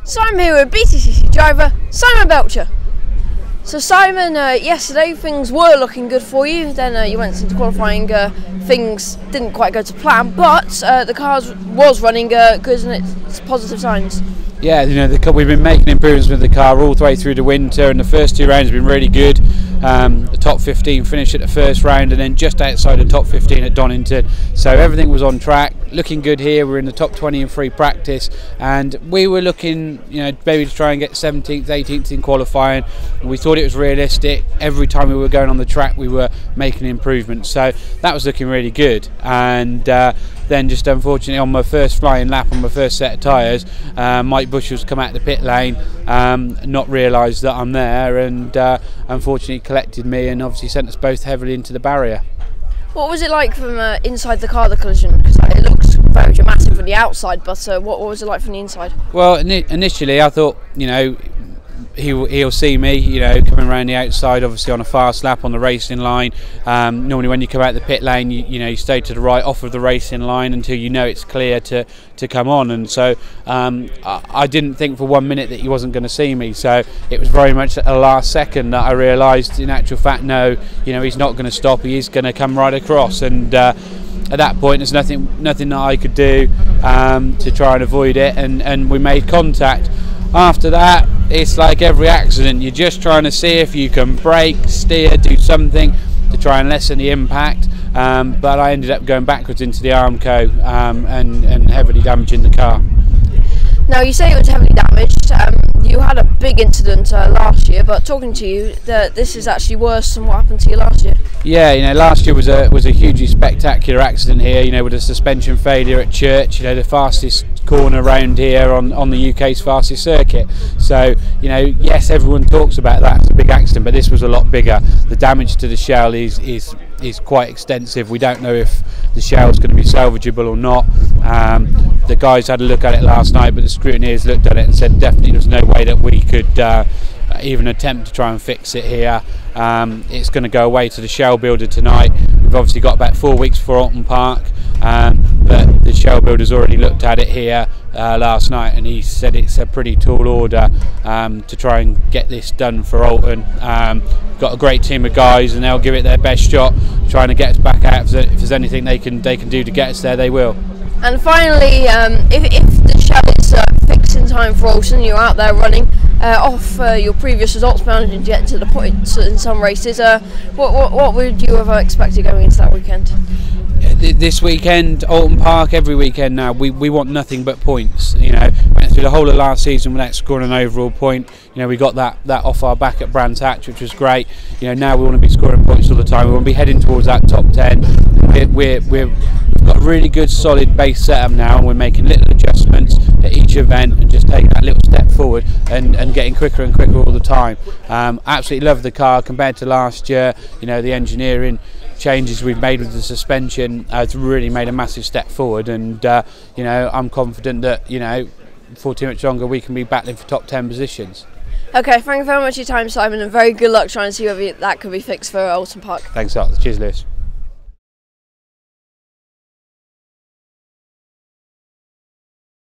So I'm here with BTCC driver Simin Belcher. So Simon, yesterday things were looking good for you, then you went into qualifying, things didn't quite go to plan, but the car was running good and it's positive signs. Yeah, you know, we've been making improvements with the car all the way through the winter, and the first two rounds have been really good. The top 15 finished at the first round, and then just outside the top 15 at Donington. So everything was on track, looking good here. We're in the top 20 in free practice, and we were looking, you know, maybe to try and get 17th, 18th in qualifying. We thought it was realistic. Every time we were going on the track, we were making improvements. So that was looking really good, and then just unfortunately on my first flying lap on my first set of tyres, Mike Bushell's come out the pit lane, not realised that I'm there, and unfortunately collected me and obviously sent us both heavily into the barrier. What was it like from inside the car, the collision? Because it looks very dramatic from the outside, but what was it like from the inside? Well, initially I thought, you know, he'll see me, you know, coming around the outside, obviously on a fast lap on the racing line. Normally when you come out the pit lane, you know, you stay to the right off of the racing line until you know it's clear to come on, and so I didn't think for 1 minute that he wasn't going to see me, so it was very much at the last second that I realised in actual fact, no, you know, he's not going to stop, he is going to come right across, and at that point there's nothing that I could do to try and avoid it, and we made contact. After that, it's like every accident, you're just trying to see if you can brake, steer, do something to try and lessen the impact, but I ended up going backwards into the Armco and heavily damaging the car. Now you say it was heavily damaged. You had a big incident last year, but talking to you, this is actually worse than what happened to you last year. Yeah, you know, last year was a hugely spectacular accident here. You know, with a suspension failure at Church. You know, the fastest corner round here on the UK's fastest circuit. So, you know, yes, everyone talks about that as a big accident, but this was a lot bigger. The damage to the shell is quite extensive. We don't know if the shell is going to be salvageable or not. The guys had a look at it last night, but the scrutineers looked at it and said definitely there's no way that we could even attempt to try and fix it here. It's going to go away to the shell builder tonight. We've obviously got about 4 weeks for Alton Park, but the shell builder's already looked at it here last night, and he said it's a pretty tall order to try and get this done for Alton. Got a great team of guys, and they'll give it their best shot trying to get us back out. If there's anything they can do to get us there, they will. And finally, if the shell is fixed in time for Alton, you're out there running off your previous results, managing to get to the points in some races, what would you have expected going into that weekend? This weekend, Alton Park, every weekend now, we want nothing but points. You know, went through the whole of last season without scoring an overall point. You know, we got that off our back at Brands Hatch, which was great. You know, now we want to be scoring points all the time. We want to be heading towards that top 10. We've got a really good solid base setup now, and we're making little adjustments at each event and just taking that little step forward and getting quicker and quicker all the time. Absolutely love the car compared to last year. You know, the engineering changes we've made with the suspension has really made a massive step forward, and you know, I'm confident that, you know, for too much longer we can be battling for top 10 positions. Okay, thank you very much for your time, Simon, and very good luck trying to see whether that could be fixed for Alton Park. Thanks a lot. Cheers, Lewis.